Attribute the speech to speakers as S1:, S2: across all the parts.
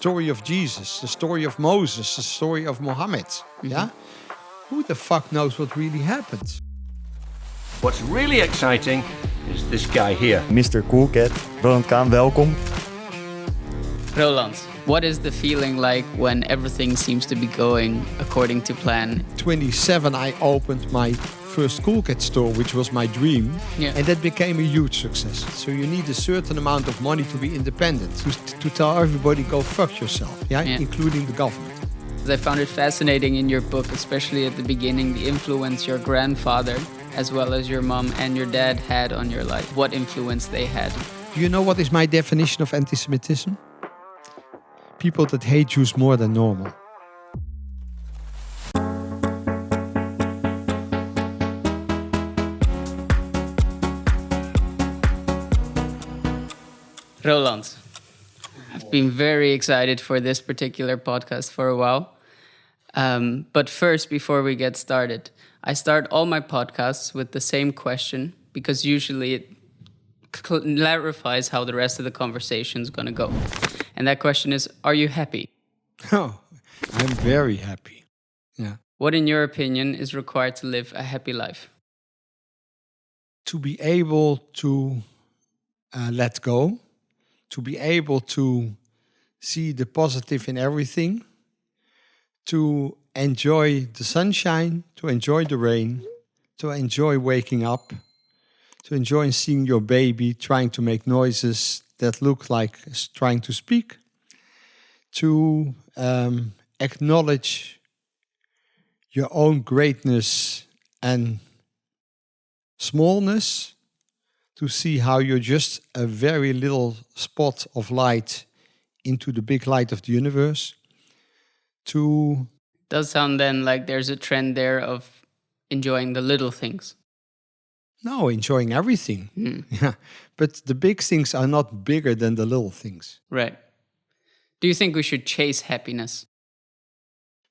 S1: story of Jesus, the story of Moses, the story of Muhammad. Yeah? Who the fuck knows what really happened?
S2: What's really exciting is this guy here.
S3: Mr. CoolCat, Roland Kahn, welkom.
S4: Roland, what is the feeling like when everything seems to be going according to plan?
S1: 27, I opened my first CoolCat store, which was my dream, and that became a huge success. So you need a certain amount of money to be independent, to tell everybody, go fuck yourself, including the government.
S4: I found it fascinating in your book, especially at the beginning, the influence your grandfather, as well as your mom and your dad had on your life. What influence they had.
S1: Do you know what is my definition of anti-Semitism? People that hate Jews more than normal.
S4: Roland, I've been very excited for this particular podcast for a while. But first, before we get started, I start all my podcasts with the same question because usually it clarifies how the rest of the conversation is going to go. And that question is, are you happy?
S1: Oh, I'm very happy. Yeah.
S4: What, in your opinion, is required to live a happy life?
S1: To be able to let go, to be able to see the positive in everything, to enjoy the sunshine, to enjoy the rain, to enjoy waking up, to enjoy seeing your baby trying to make noises that look like trying to speak, to acknowledge your own greatness and smallness, to see how you're just a very little spot of light into the big light of the universe, to...
S4: Does sound then like there's a trend there of enjoying the little things.
S1: No, enjoying everything. Yeah, but the big things are not bigger than the little things.
S4: Right. Do you think we should chase happiness?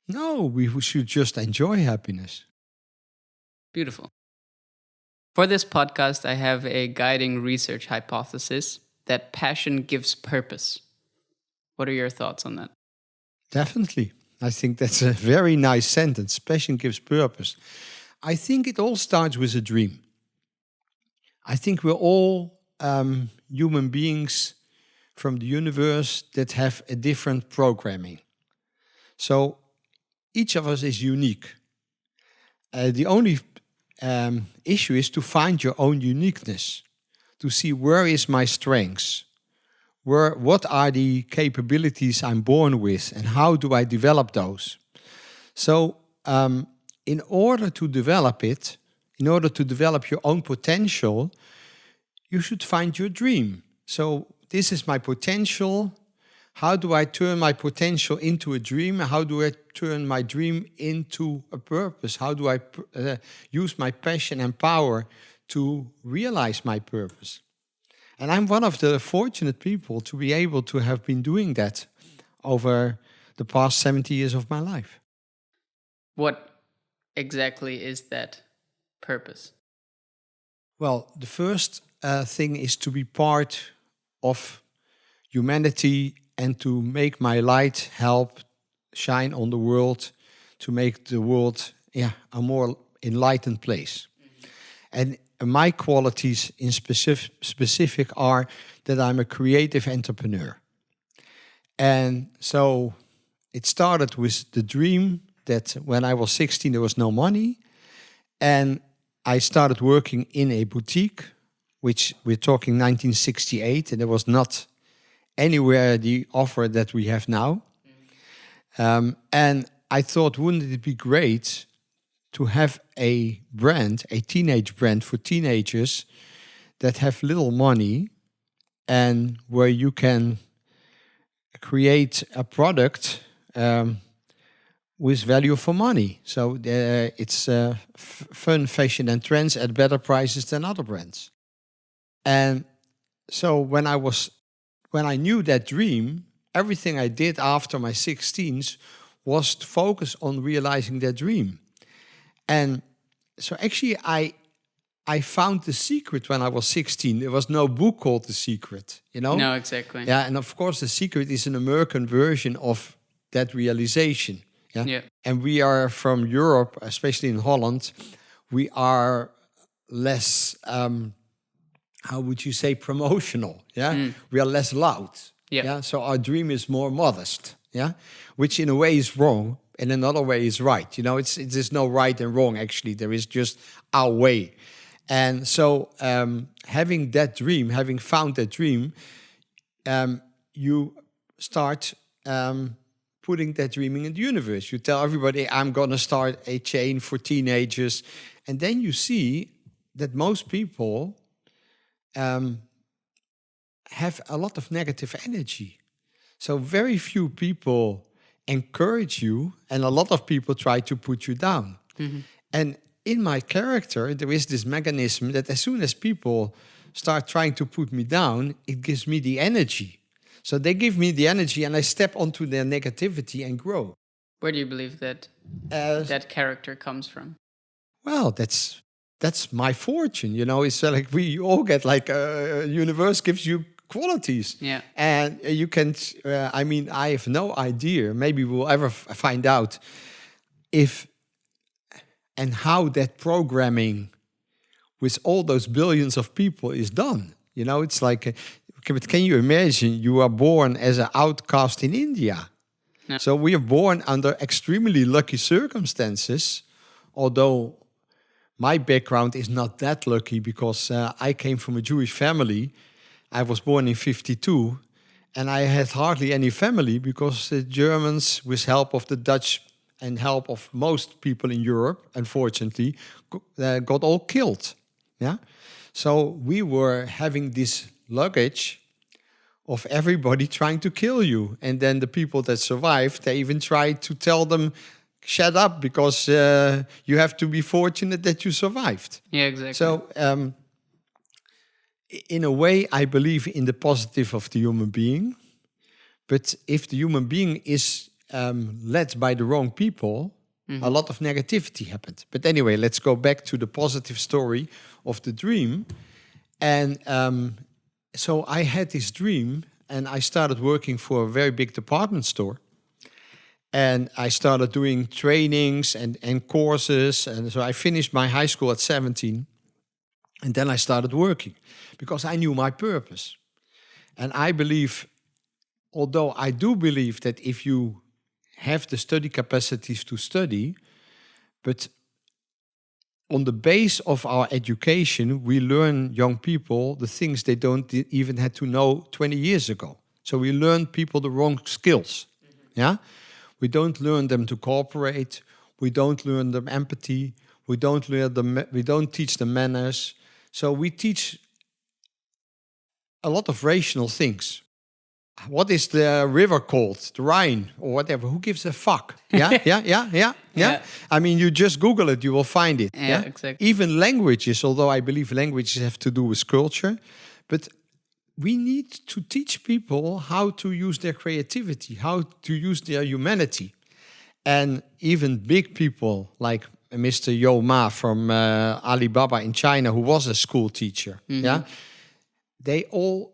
S1: No, we should just enjoy happiness.
S4: Beautiful. For this podcast, I have a guiding research hypothesis that passion gives purpose. What are your thoughts on that?
S1: Definitely. I think that's a very nice sentence. Passion gives purpose. I think it all starts with a dream. I think we're all human beings from the universe that have a different programming. So each of us is unique. The only issue is to find your own uniqueness, to see where is my strengths, what are the capabilities I'm born with, and how do I develop those. So in order to develop it, in order to develop your own potential, you should find your dream. So this is my potential. How do I turn my potential into a dream? How do I turn my dream into a purpose? How do I use my passion and power to realize my purpose? And I'm one of the fortunate people to be able to have been doing that over the past 70 years of my life.
S4: What exactly is that purpose?
S1: Well, the first thing is to be part of humanity and to make my light help shine on the world, to make the world a more enlightened place. And my qualities in specific are that I'm a creative entrepreneur. And so it started with the dream that when I was 16 there was no money, and I started working in a boutique, which we're talking 1968, and there was not anywhere the offer that we have now. And I thought, wouldn't it be great to have a brand, a teenage brand for teenagers that have little money and where you can create a product with value for money. So it's fun, fashion and trends at better prices than other brands. And so when I knew that dream, everything I did after my 16s was to focus on realizing that dream. And so actually I found The Secret when I was 16. There was no book called The Secret, you know?
S4: No, exactly.
S1: Yeah, and of course, The Secret is an American version of that realization. Yeah.
S4: Yeah.
S1: And we are from Europe, especially in Holland, we are less, how would you say, promotional. Yeah. We are less loud.
S4: Yeah.
S1: So our dream is more modest. Yeah. Which in a way is wrong. In another way is right. You know, there's no right and wrong, actually. There is just our way. And so having that dream, having found that dream, you start putting that dreaming in the universe. You tell everybody, I'm going to start a chain for teenagers. And then you see that most people have a lot of negative energy. So very few people encourage you, and a lot of people try to put you down. And in my character, there is this mechanism that as soon as people start trying to put me down, it gives me the energy. So they give me the energy and I step onto their negativity and grow.
S4: Where do you believe that that character comes from?
S1: Well, that's my fortune, you know. It's like we all get like universe gives you qualities.
S4: Yeah.
S1: And you can, I mean, I have no idea. Maybe we'll ever find out if and how that programming with all those billions of people is done. You know, it's like, can you imagine you are born as an outcast in India?
S4: No.
S1: So we are born under extremely lucky circumstances, although my background is not that lucky because I came from a Jewish family. I was born in 52 and I had hardly any family because the Germans, with help of the Dutch and help of most people in Europe, unfortunately, got all killed. Yeah, so we were having this luggage of everybody trying to kill you, and then the people that survived, they even tried to tell them, "Shut up, because you have to be fortunate that you survived."
S4: Yeah, exactly.
S1: So, in a way, I believe in the positive of the human being, but if the human being is led by the wrong people, a lot of negativity happened. But anyway, let's go back to the positive story of the dream. And so I had this dream and I started working for a very big department store. And I started doing trainings and courses. And so I finished my high school at 17. And then I started working because I knew my purpose. And I believe, although I do believe that if you have the study capacities to study, but on the base of our education, we learn young people the things they don't even had to know 20 years ago. So we learn people the wrong skills. Yeah, we don't learn them to cooperate. We don't learn them empathy. We don't learn them. We don't teach them manners. So we teach a lot of rational things. What is the river called? The Rhine or whatever. Who gives a fuck? Yeah. I mean, you just Google it, you will find it.
S4: Yeah, exactly.
S1: Even languages, although I believe languages have to do with culture, but we need to teach people how to use their creativity, how to use their humanity. And even big people like Mr. Yo Ma from Alibaba in China, who was a school teacher, they all,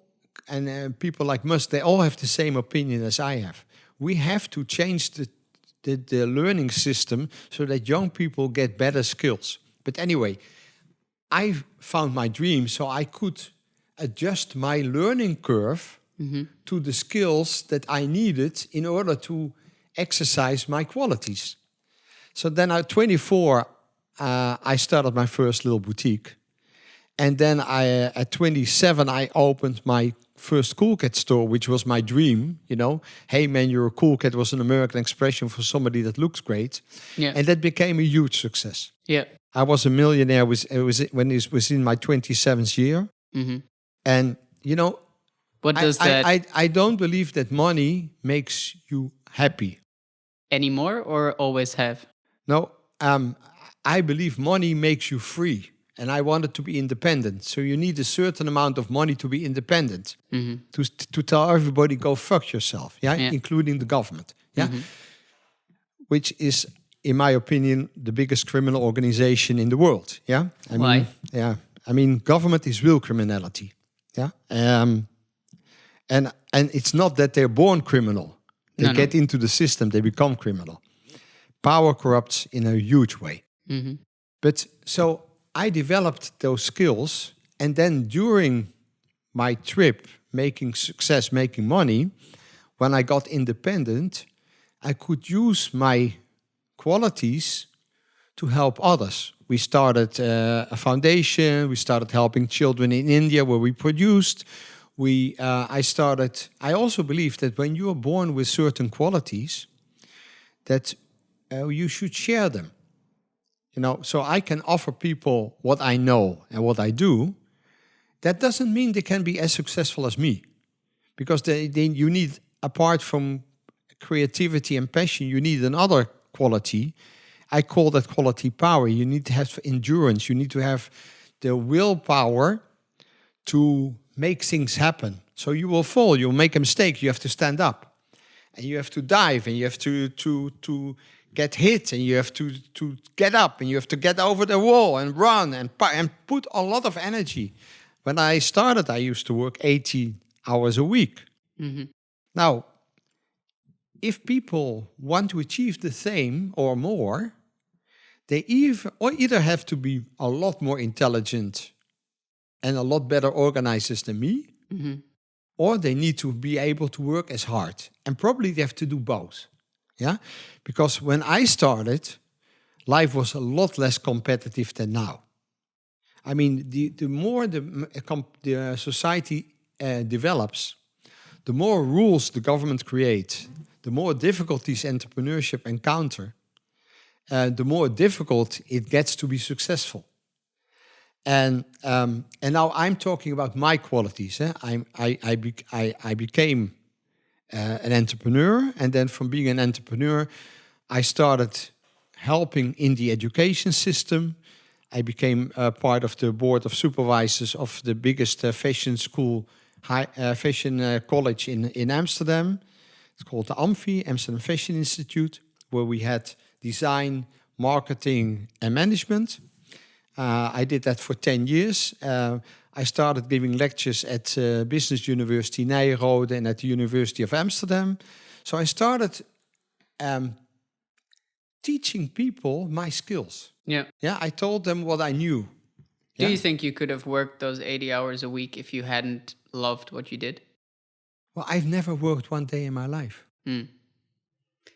S1: and people like Musk, they all have the same opinion as I have. We have to change the learning system so that young people get better skills. But anyway, I found my dream so I could adjust my learning curve to the skills that I needed in order to exercise my qualities. So then at 24, I started my first little boutique. And then at 27, I opened my first CoolCat store, which was my dream. You know, hey man, you're a CoolCat was an American expression for somebody that looks great. Yeah. And that became a huge success.
S4: Yeah.
S1: I was a millionaire when it was in my 27th year. And, you know,
S4: what does that...
S1: I don't believe that money makes you happy.
S4: Anymore or always have?
S1: No, I believe money makes you free. And I wanted to be independent. So you need a certain amount of money to be independent. To tell everybody, go fuck yourself. Yeah. Including the government. Yeah. Which is in my opinion, the biggest criminal organization in the world. Yeah,
S4: Why?
S1: I mean, government is real criminality. Yeah, and it's not that they're born criminal. They
S4: No,
S1: get
S4: no.
S1: into the system, they become criminal. Power corrupts in a huge way.
S4: Mm-hmm.
S1: But so I developed those skills, and then during my trip, making success, making money, when I got independent, I could use my qualities to help others. We started a foundation. We started helping children in India, where we produced. I also believe that when you are born with certain qualities, that you should share them. So I can offer people what I know and what I do. That doesn't mean they can be as successful as me, because you need, apart from creativity and passion, you need another quality. I call that quality power. You need to have endurance. You need to have the willpower to make things happen. So you will fall, you'll make a mistake, you have to stand up. And you have to dive, and you have to get hit, and you have to get up, and you have to get over the wall and run and put a lot of energy. When I started, I used to work 80 hours a week.
S4: Mm-hmm.
S1: Now, if people want to achieve the same or more, they either have to be a lot more intelligent and a lot better organizers than me,
S4: Mm-hmm.
S1: or they need to be able to work as hard. And probably they have to do both. Yeah? Because when I started, life was a lot less competitive than now. I mean, the more the society develops, the more rules the government creates, the more difficulties entrepreneurship encounter, the more difficult it gets to be successful. And now I'm talking about my qualities. I became an entrepreneur, and then from being an entrepreneur, I started helping in the education system. I became part of the board of supervisors of the biggest fashion school, fashion college in Amsterdam. It's called the Amsterdam Fashion Institute, where we had design, marketing, and management. I did that for 10 years. I started giving lectures at Business University Nijrode and at the University of Amsterdam. So I started teaching people my skills.
S4: Yeah.
S1: Yeah, I told them what I knew.
S4: Do
S1: Yeah?
S4: you think you could have worked those 80 hours a week if you hadn't loved what you did?
S1: Well, I've never worked one day in my life.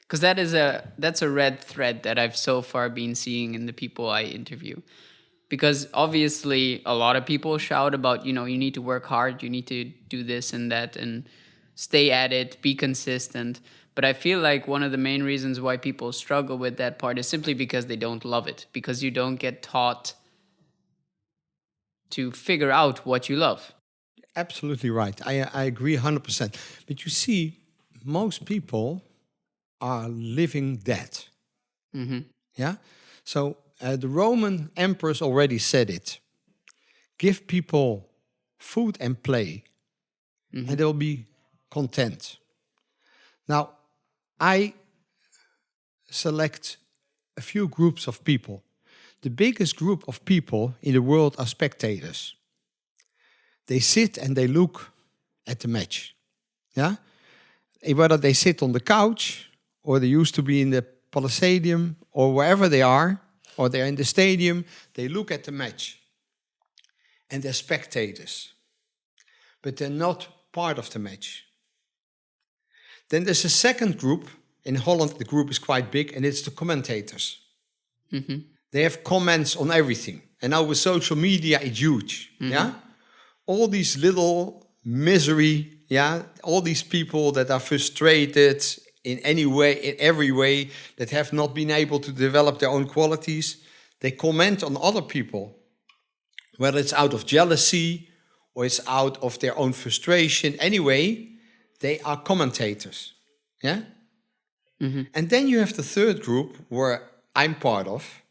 S4: Because that's a red thread that I've so far been seeing in the people I interview. Because obviously a lot of people shout about, you need to work hard, you need to do this and that and stay at it, be consistent. But I feel like one of the main reasons why people struggle with that part is simply because they don't love it, because you don't get taught to figure out what you love.
S1: Absolutely right. I agree 100%. But you see, most people are living dead. Yeah? So the Roman emperors already said it. Give people food and play, and they'll be content. Now, I select a few groups of people. The biggest group of people in the world are spectators. They sit and they look at the match. Yeah? Whether they sit on the couch, or they used to be in the Palisadium, or wherever they are, or they're in the stadium, they look at the match. And they're spectators. But they're not part of the match. Then there's a second group. In Holland, the group is quite big, and it's the commentators. They have comments on everything. And now with social media, it's huge. Yeah? All these little misery, all these people that are frustrated in any way, in every way, that have not been able to develop their own qualities, they comment on other people, whether it's out of jealousy or it's out of their own frustration. Anyway, they are commentators. Yeah? And then you have the third group, where I'm part of,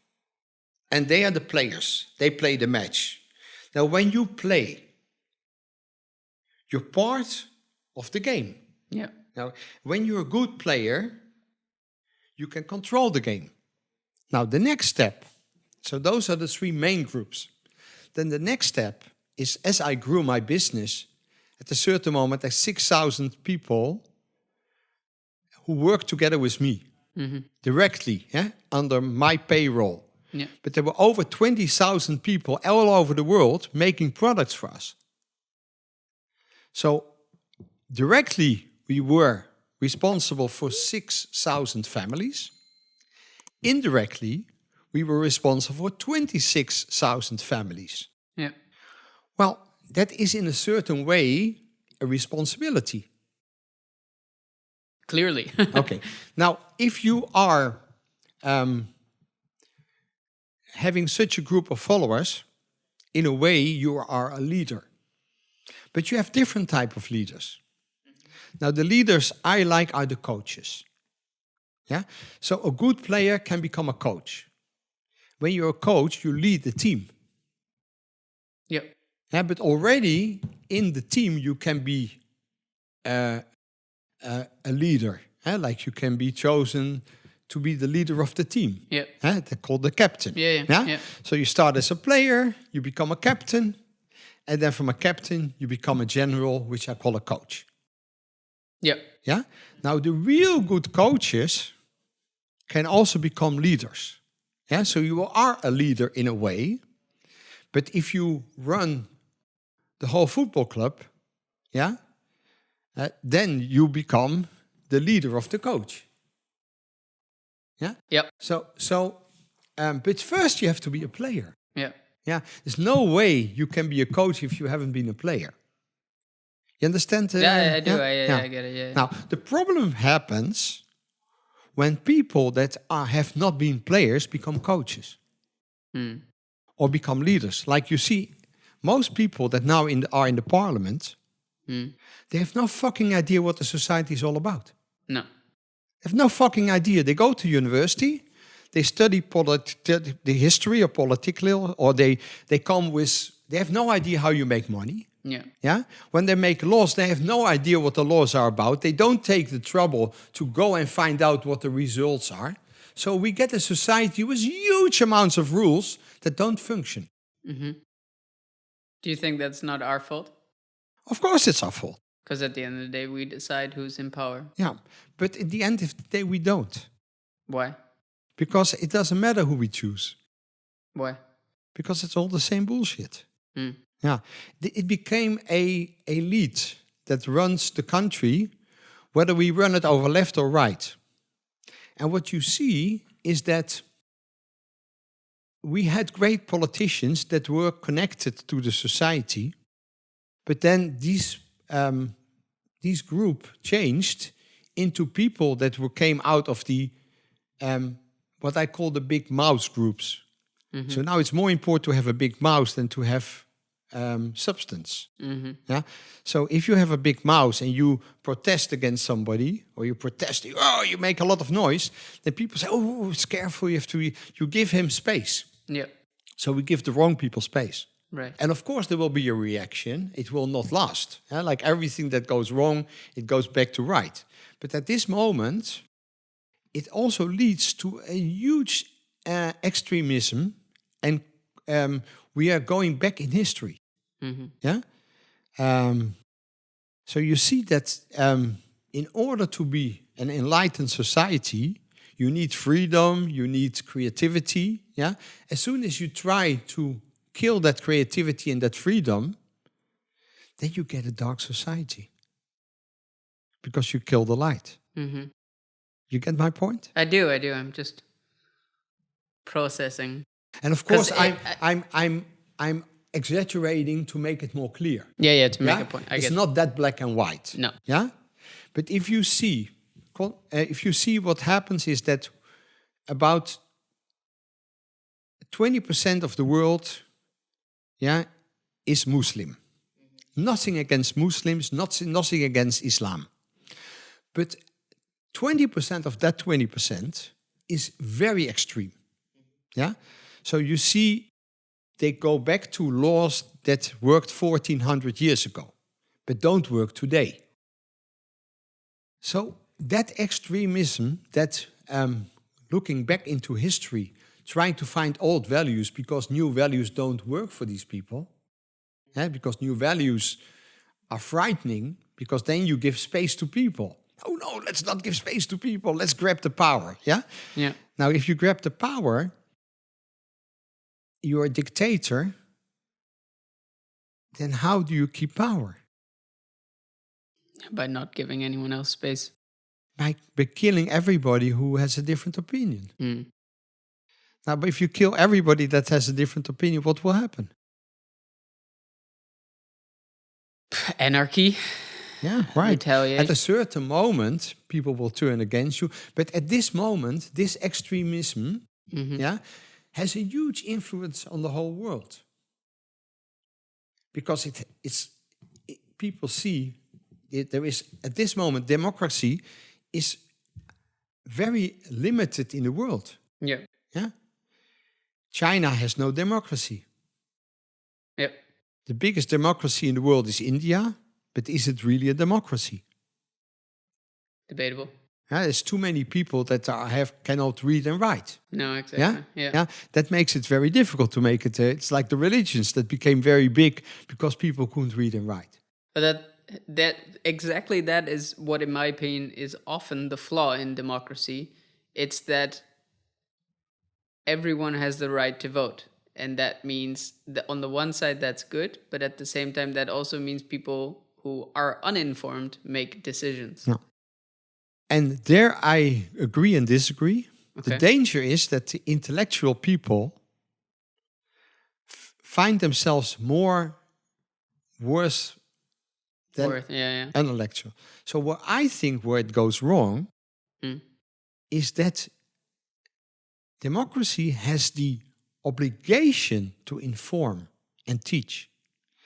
S1: and they are the players. They play the match. Now, when you play, you're part of the game.
S4: Yeah.
S1: Now, when you're a good player, you can control the game. Now, the next step, so those are the three main groups. Then the next step is, as I grew my business, at a certain moment, there's 6,000 people who work together with me directly, under my payroll.
S4: Yeah.
S1: But there were over 20,000 people all over the world making products for us. So directly, we were responsible for 6,000 families. Indirectly, we were responsible for 26,000 families.
S4: Yeah.
S1: Well, that is in a certain way a responsibility.
S4: Clearly.
S1: Okay. Now, if you are having such a group of followers, in a way, you are a leader. But you have different type of leaders. Now, the leaders I like are the coaches. Yeah. So a good player can become a coach. When you're a coach, you lead the team.
S4: Yeah.
S1: Yeah, but already in the team, you can be a leader. Like you can be chosen to be the leader of the team.
S4: Yeah.
S1: They're called the captain.
S4: Yeah.
S1: So you start as a player, you become a captain, and then from a captain, you become a general, which I call a coach.
S4: Yeah.
S1: Yeah. Now, the real good coaches can also become leaders. Yeah. So you are a leader in a way, but if you run the whole football club, then you become the leader of the coach. Yeah.
S4: Yep.
S1: But first you have to be a player.
S4: Yeah.
S1: Yeah. There's no way you can be a coach if you haven't been a player. You understand?
S4: Yeah, I do. I get it. Yeah.
S1: Now, the problem happens when people that have not been players become coaches or become leaders. Like you see, most people that now are in the parliament, they have no fucking idea what the society is all about.
S4: No.
S1: They have no fucking idea. They go to university, they study the history of political, or they come with, they have no idea how you make money. Yeah. When they make laws, they have no idea what the laws are about. They don't take the trouble to go and find out what the results are. So we get a society with huge amounts of rules that don't function.
S4: Do you think that's not our fault?
S1: Of course it's our fault.
S4: Because at the end of the day, we decide who's in power.
S1: Yeah. But at the end of the day, we don't.
S4: Why?
S1: Because it doesn't matter who we choose.
S4: Why?
S1: Because it's all the same bullshit. Yeah. It became a elite that runs the country, whether we run it over left or right. And what you see is that we had great politicians that were connected to the society, but then these group changed into people that came out of the what I call the big mouse groups. So now it's more important to have a big mouse than to have substance. Yeah. So if you have a big mouse and you protest against somebody, or you protest, you make a lot of noise, then people say, "Oh, it's careful. You give him space."
S4: Yeah.
S1: So we give the wrong people space.
S4: Right.
S1: And of course there will be a reaction. It will not last. Like everything that goes wrong, it goes back to right. But at this moment, it also leads to a huge extremism, and we are going back in history. Yeah. So you see that in order to be an enlightened society, you need freedom, you need creativity. Yeah. As soon as you try to kill that creativity and that freedom, then you get a dark society, because you kill the light. You get my point?
S4: I do. I'm just processing.
S1: And of course, I'm exaggerating to make it more clear.
S4: Yeah, to make a point.
S1: It's not that black and white.
S4: No.
S1: Yeah, but if you see what happens is that about 20% of the world, is Muslim. Nothing against Muslims, nothing against Islam. But 20% of that 20% is very extreme. Yeah? So you see, they go back to laws that worked 1400 years ago, but don't work today. So that extremism, that looking back into history, trying to find old values because new values don't work for these people. Because new values are frightening, because then you give space to people. Oh no, let's not give space to people. Let's grab the power. Yeah.
S4: Yeah.
S1: Now, if you grab the power, you're a dictator. Then how do you keep power?
S4: By not giving anyone else space.
S1: By killing everybody who has a different opinion.
S4: Mm.
S1: Now, but if you kill everybody that has a different opinion, what will happen?
S4: Anarchy.
S1: Yeah, right.
S4: Retaliate.
S1: At a certain moment, people will turn against you. But at this moment, this extremism has a huge influence on the whole world. Because people see there is, at this moment, democracy is very limited in the world.
S4: Yeah.
S1: Yeah. China has no democracy.
S4: Yep.
S1: The biggest democracy in the world is India, but is it really a democracy?
S4: Debatable.
S1: There's too many people that cannot read and write.
S4: No, exactly. Yeah.
S1: That makes it very difficult to make it. It's like the religions that became very big because people couldn't read and write.
S4: But that is what, in my opinion, is often the flaw in democracy. It's that everyone has the right to vote. And that means that on the one side, that's good. But at the same time, that also means people who are uninformed make decisions.
S1: Yeah. And there I agree and disagree. Okay. The danger is that the intellectual people find themselves more worse than intellectual. So what I think where it goes wrong is that democracy has the obligation to inform and teach.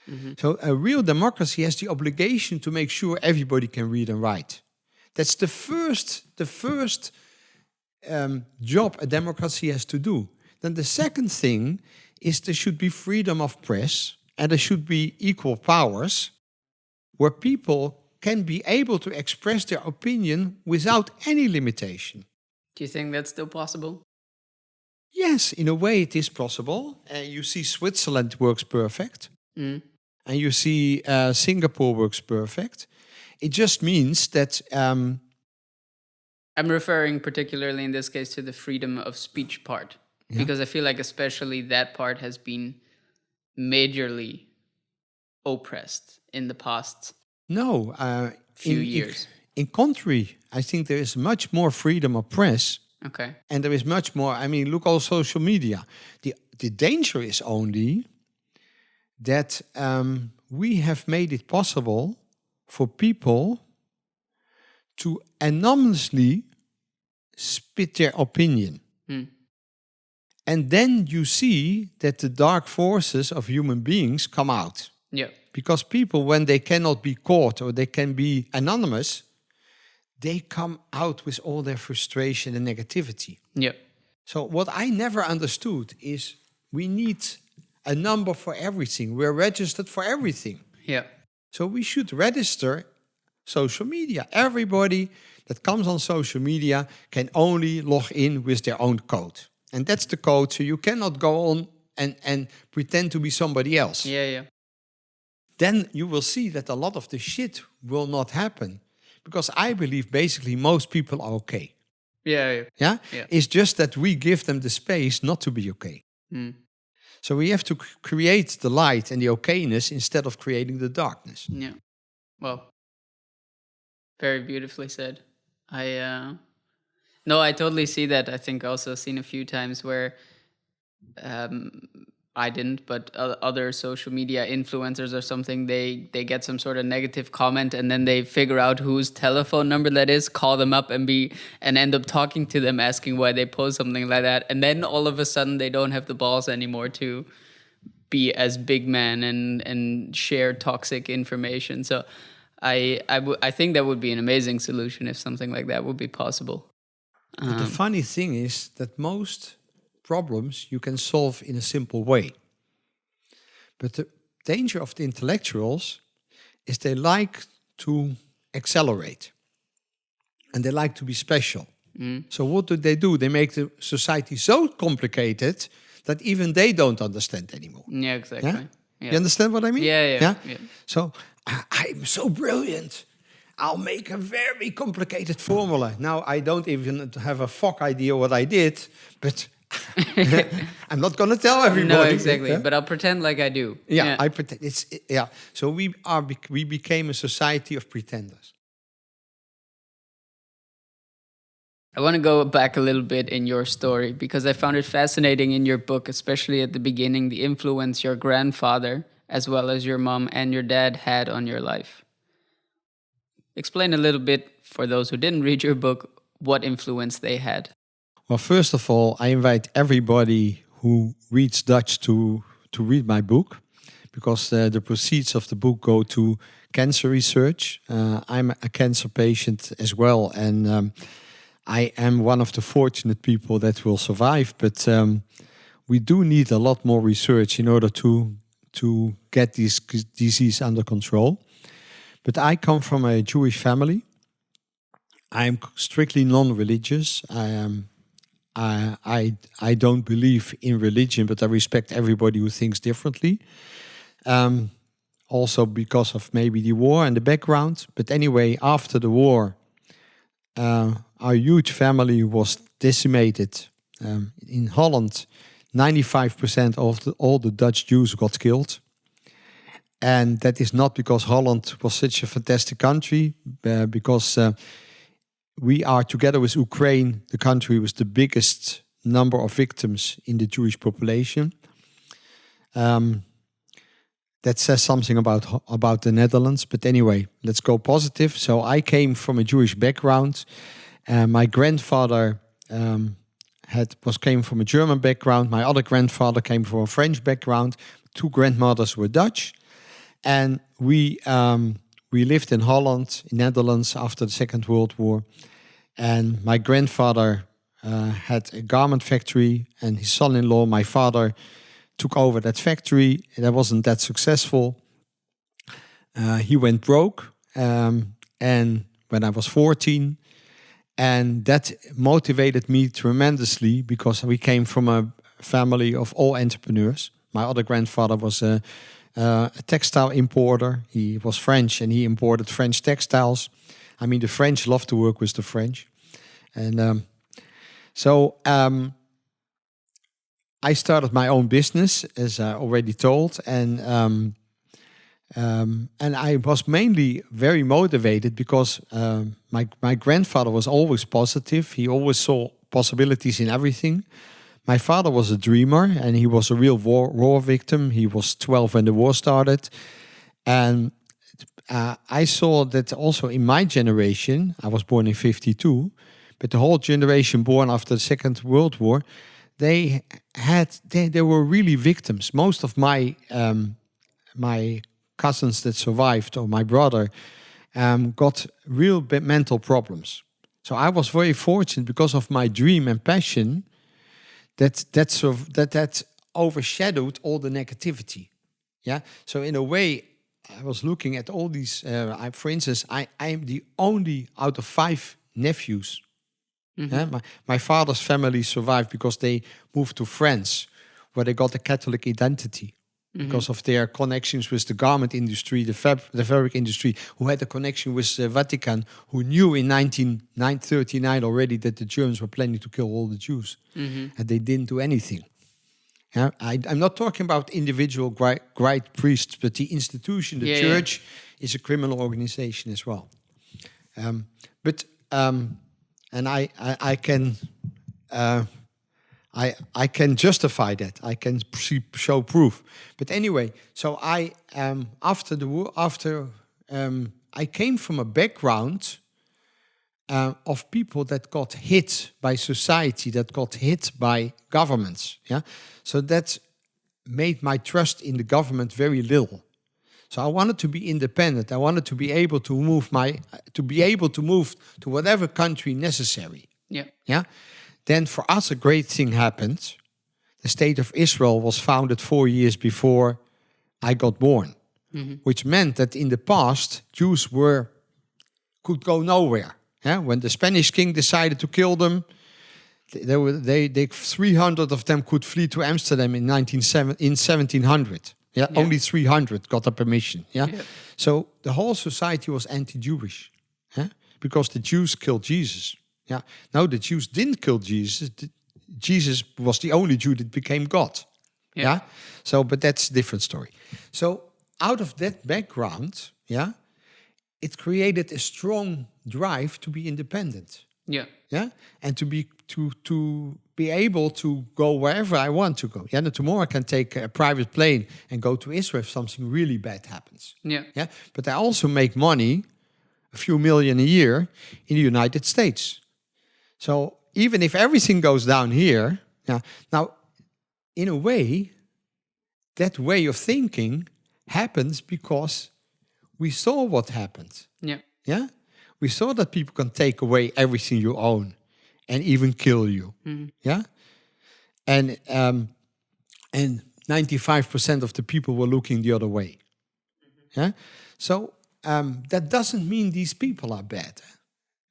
S1: Mm-hmm. So a real democracy has the obligation to make sure everybody can read and write. That's the first job a democracy has to do. Then the second thing is there should be freedom of press and there should be equal powers where people can be able to express their opinion without any limitation.
S4: Do you think that's still possible?
S1: Yes, in a way it is possible. You see Switzerland works perfect. And you see Singapore works perfect. It just means that...
S4: I'm referring particularly in this case to the freedom of speech part. Yeah. Because I feel like especially that part has been majorly oppressed in the past few years.
S1: In contrary, I think there is much more freedom of press.
S4: Okay.
S1: And there is much more... I mean, look all social media. The danger is only that we have made it possible for people to anonymously spit their opinion. And then you see that the dark forces of human beings come out.
S4: Yeah.
S1: Because people, when they cannot be caught or they can be anonymous, they come out with all their frustration and negativity.
S4: Yeah.
S1: So what I never understood is we need a number for everything. We're registered for everything.
S4: Yeah.
S1: So we should register social media. Everybody that comes on social media can only log in with their own code. And that's the code, so you cannot go on and pretend to be somebody else.
S4: Yeah.
S1: Then you will see that a lot of the shit will not happen. Because I believe basically most people are okay.
S4: Yeah.
S1: It's just that we give them the space not to be okay. So we have to create the light and the okayness instead of creating the darkness.
S4: Yeah. Well, very beautifully said. I totally see that. I think also seen a few times where I didn't, but other social media influencers or something, they get some sort of negative comment and then they figure out whose telephone number that is, call them up and end up talking to them, asking why they post something like that. And then all of a sudden they don't have the balls anymore to be as big man and share toxic information. So I think that would be an amazing solution if something like that would be possible.
S1: But the funny thing is that most problems you can solve in a simple way. But the danger of the intellectuals is they like to accelerate. And they like to be special. So what do? They make the society so complicated that even they don't understand anymore.
S4: Yeah, exactly.
S1: Yeah?
S4: Yeah.
S1: You understand what I mean?
S4: Yeah.
S1: So I'm so brilliant. I'll make a very complicated formula. Now I don't even have a fuck idea what I did, but I'm not going to tell everybody.
S4: No, exactly.
S1: Yeah?
S4: But I'll pretend like I do.
S1: I pretend. So we became a society of pretenders.
S4: I want to go back a little bit in your story because I found it fascinating in your book, especially at the beginning, the influence your grandfather, as well as your mom and your dad, had on your life. Explain a little bit, for those who didn't read your book, what influence they had.
S1: Well, first of all, I invite everybody who reads Dutch to read my book, because the proceeds of the book go to cancer research. I'm a cancer patient as well, and I am one of the fortunate people that will survive. But we do need a lot more research in order to get this disease under control. But I come from a Jewish family. I'm strictly non-religious. I don't believe in religion, but I respect everybody who thinks differently. Also because of maybe the war and the background. But anyway, after the war, our huge family was decimated. In Holland, 95% of all the Dutch Jews got killed. And that is not because Holland was such a fantastic country, because we are, together with Ukraine, the country with the biggest number of victims in the Jewish population. That says something about the Netherlands. But anyway, let's go positive. So I came from a Jewish background. My grandfather came from a German background. My other grandfather came from a French background. 2 grandmothers were Dutch. And we lived in Holland, in Netherlands, after the Second World War. And my grandfather had a garment factory, and his son-in-law, my father, took over that factory. That wasn't that successful. He went broke, and when I was 14, and that motivated me tremendously because we came from a family of all entrepreneurs. My other grandfather was a textile importer. He was French, and he imported French textiles. I mean, the French love to work with the French. And so I started my own business, as I already told. And I was mainly very motivated because my grandfather was always positive. He always saw possibilities in everything. My father was a dreamer, and he was a real war victim. He was 12 when the war started. And I saw that also in my generation. I was born in 52, but the whole generation born after the Second World War, they were really victims. Most of my cousins that survived, or my brother, got real mental problems. So I was very fortunate because of my dream and passion that overshadowed all the negativity. Yeah. So in a way, I was looking at all these. For instance, I am the only out of 5 nephews. Mm-hmm. Yeah? My father's family survived because they moved to France, where they got a Catholic identity. Mm-hmm. Because of their connections with the garment industry, the fabric industry, who had a connection with the Vatican, who knew in 1939 already that the Germans were planning to kill all the Jews. Mm-hmm. And they didn't do anything. Yeah? I'm not talking about individual great priests, but the institution, the church, is a criminal organization as well. And I can... I can justify that. I can show proof. But anyway, so I after the war, I came from a background of people that got hit by society, that got hit by governments. Yeah, so that made my trust in the government very little. So I wanted to be independent. I wanted to be able to move to whatever country necessary. Yeah. Then for us, a great thing happened. The State of Israel was founded 4 years before I got born, which meant that in the past, Jews could go nowhere. Yeah, when the Spanish king decided to kill them, 300 of them could flee to Amsterdam in 1700. Yeah, only 300 got the permission. Yeah, so the whole society was anti-Jewish, because the Jews killed Jesus. Yeah, no, the Jews didn't kill Jesus. Jesus was the only Jew that became God. Yeah. So, but that's a different story. So, out of that background, it created a strong drive to be independent. Yeah, and to be able to go wherever I want to go. Yeah, tomorrow I can take a private plane and go to Israel if something really bad happens. Yeah, but I also make money, a few million a year, in the United States. So even if everything goes down here, now, in a way, that way of thinking happens because we saw what happened. Yeah, we saw that people can take away everything you own and even kill you. Yeah, and 95% of the people were looking the other way. Yeah, so that doesn't mean these people are bad.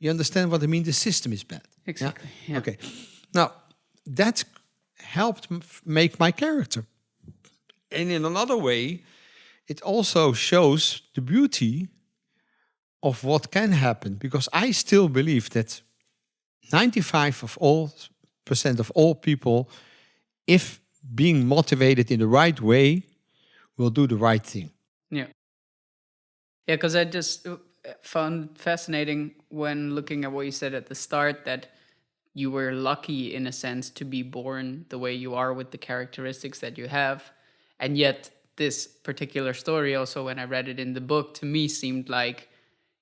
S1: You understand what I mean? The system is bad.
S4: Exactly.
S1: Yeah? Okay. Now, that helped make my character. And in another way, it also shows the beauty of what can happen, because I still believe that 95% of all people, if being motivated in the right way, will do the right thing.
S4: Yeah, because I just found fascinating when looking at what you said at the start, that you were lucky in a sense to be born the way you are with the characteristics that you have. And yet this particular story also, when I read it in the book, to me seemed like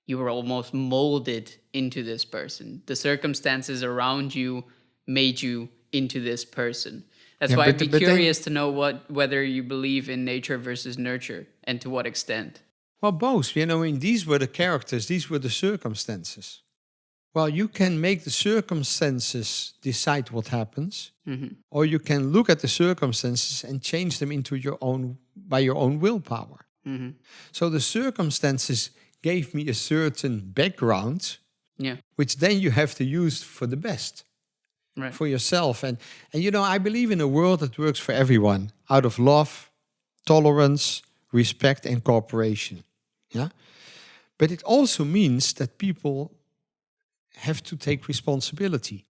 S4: you were almost molded into this person. The circumstances around you made you into this person. That's why I'd be curious to know whether you believe in nature versus nurture, and to what extent.
S1: Well, both. These were the characters, these were the circumstances. Well, you can make the circumstances decide what happens, or you can look at the circumstances and change them into by your own willpower. So the circumstances gave me a certain background, which then you have to use for the best, for yourself. And I believe in a world that works for everyone, out of love, tolerance, respect, and cooperation. Yeah, but it also means that people have to take responsibility.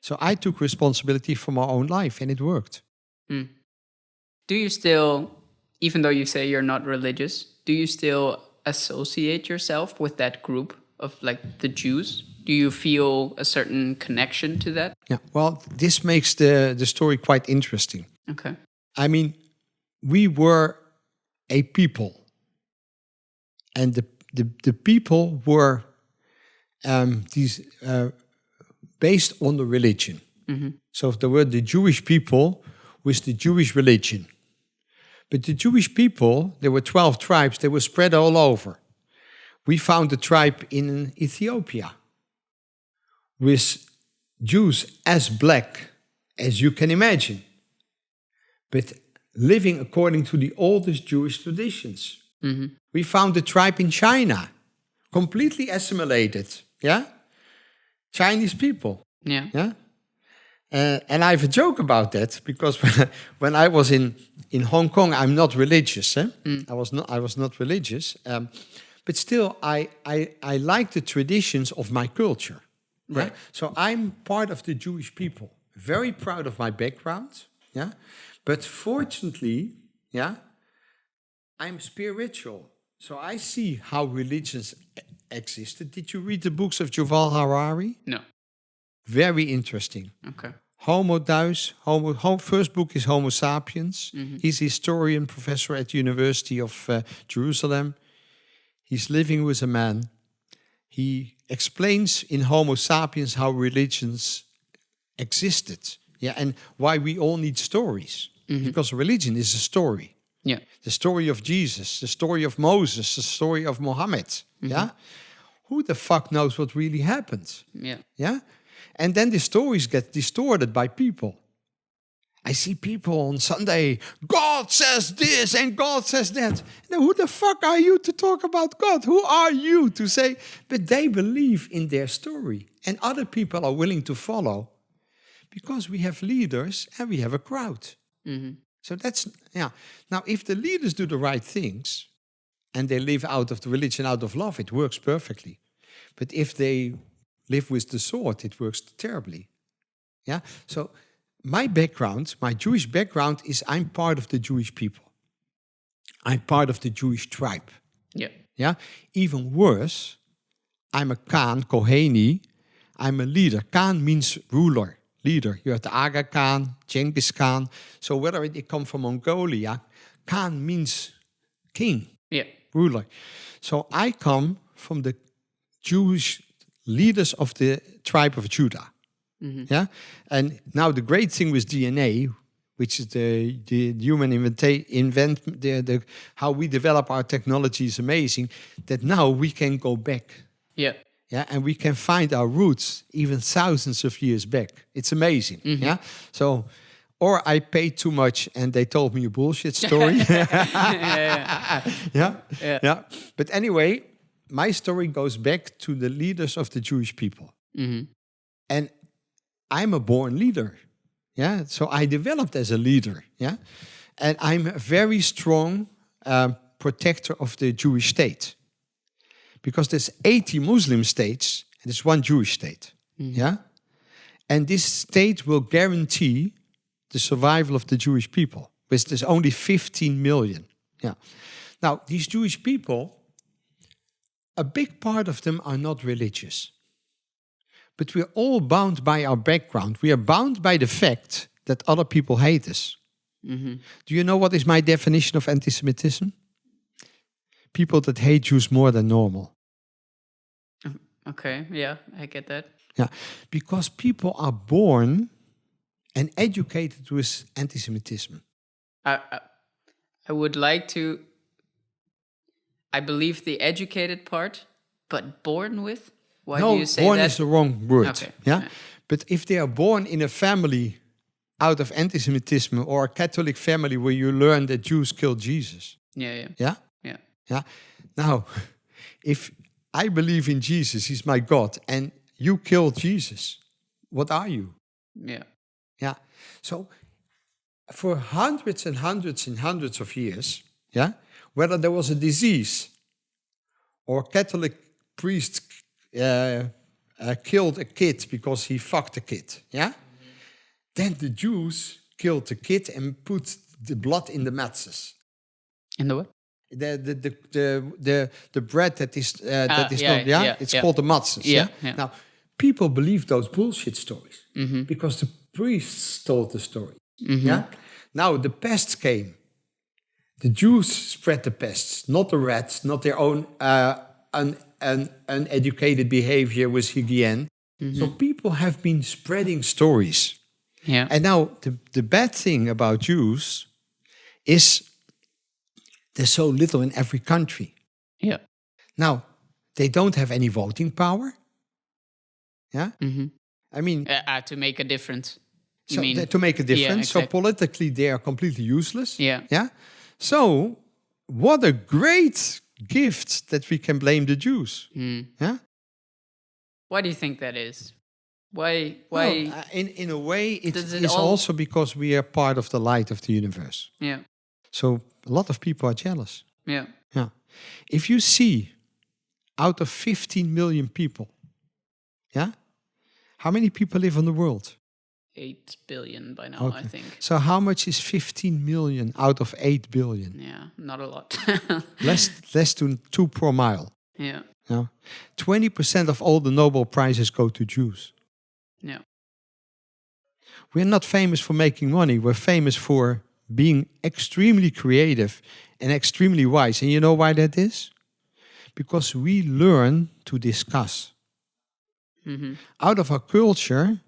S1: So I took responsibility for my own life, and it worked.
S4: Do you still, even though you say you're not religious, do you still associate yourself with that group of like the Jews? Do you feel a certain connection to that?
S1: Yeah, well, this makes the story quite interesting.
S4: Okay.
S1: I mean, we were a people, and the people were based on the religion. So there were the Jewish people with the Jewish religion. But the Jewish people, there were 12 tribes, they were spread all over. We found a tribe in Ethiopia with Jews as black as you can imagine, but living according to the oldest Jewish traditions. We found a tribe in China, completely assimilated, Chinese people. Yeah. And I have a joke about that, because when I was in Hong Kong, I'm not religious. I was not religious, but still I like the traditions of my culture. Right. So I'm part of the Jewish people. Very proud of my background. Yeah. But fortunately, I'm spiritual. So I see how religions existed. Did you read the books of Yuval Harari?
S4: No.
S1: Very interesting.
S4: Okay.
S1: Homo Deus. First book is Homo Sapiens. He's a historian, professor at the University of Jerusalem. He's living with a man. He explains in Homo Sapiens how religions existed. And why we all need stories. Because religion is a story. The story of Jesus, the story of Moses, the story of Muhammad. Who the fuck knows what really happened? And then the stories get distorted by people. I see people on Sunday, God says this and God says that. Now, who the fuck are you to talk about God? Who are you to say? But they believe in their story. And other people are willing to follow because we have leaders and we have a crowd. So that's, yeah. Now, if the leaders do the right things and they live out of the religion, out of love, it works perfectly. But if they live with the sword, it works terribly. Yeah. So my background, my Jewish background is I'm part of the Jewish people. I'm part of the Jewish tribe.
S4: Yeah.
S1: Yeah. Even worse, I'm a Khan, Koheni. I'm a leader. Khan means ruler, leader. You have the Aga Khan, Genghis Khan. So whether it come from Mongolia, Khan means king,
S4: Yeah.
S1: ruler. So I come from the Jewish leaders of the tribe of Judah. Yeah, and now the great thing with DNA, which is the human how we develop our technology is amazing. That now we can go back.
S4: Yeah.
S1: Yeah, and we can find our roots even thousands of years back. It's amazing. Yeah, so. Or I paid too much and they told me a bullshit story. Yeah. But anyway, my story goes back to the leaders of the Jewish people. And I'm a born leader. Yeah. So I developed as a leader. Yeah. And I'm a very strong protector of the Jewish state. Because there's 80 Muslim states and there's one Jewish state. Yeah. And this state will guarantee the survival of the Jewish people, which there's only 15 million. Yeah. Now, these Jewish people, a big part of them are not religious. But we're all bound by our background. We are bound by the fact that other people hate us. Do you know what is my definition of anti-Semitism? People that hate Jews more than normal.
S4: Okay, yeah, I get that.
S1: Yeah, because people are born and educated with anti-Semitism.
S4: I would like to, I believe the educated part, but born with? Why do you say
S1: born
S4: that?
S1: is the wrong word.
S4: Okay.
S1: Yeah? But if they are born in a family out of anti-Semitism or a Catholic family where you learn that Jews killed Jesus.
S4: Yeah.
S1: Yeah. Now, if I believe in Jesus, he's my God, and you killed Jesus, what are you?
S4: Yeah.
S1: Yeah. So for hundreds and hundreds and hundreds of years, yeah, whether there was a disease or a Catholic priest killed a kid because he fucked a kid, yeah, then the Jews killed the kid and put the blood in the matzahs.
S4: In the what?
S1: The bread that is it's called the matzahs.
S4: Yeah.
S1: Now people believe those bullshit stories because the priests told the story. Yeah. Now the pests came. The Jews spread the pests, not the rats, not their own uneducated behavior with hygiene. So people have been spreading stories.
S4: Yeah.
S1: And now the bad thing about Jews is there's so little in every country.
S4: Yeah.
S1: Now, they don't have any voting power. Yeah? I mean...
S4: to make a difference.
S1: To make a difference.
S4: Yeah, exactly.
S1: So politically, they are completely useless.
S4: Yeah.
S1: Yeah? So, what a great gift that we can blame the Jews. Yeah?
S4: Why do you think that is? Why?
S1: Well, in a way, it is also because we are part of the light of the universe.
S4: Yeah.
S1: So a lot of people are jealous.
S4: Yeah.
S1: Yeah. If you see out of 15 million people, yeah, how many people live in the world?
S4: 8 billion by now, I think.
S1: So how much is 15 million out of 8 billion?
S4: Yeah, not a lot.
S1: less than 2 per mile.
S4: Yeah.
S1: Yeah. 20% of all the Nobel Prizes go to Jews.
S4: Yeah.
S1: We're not famous for making money. We're famous for being extremely creative and extremely wise. And you know why that is? Because we learn to discuss. Out of our culture,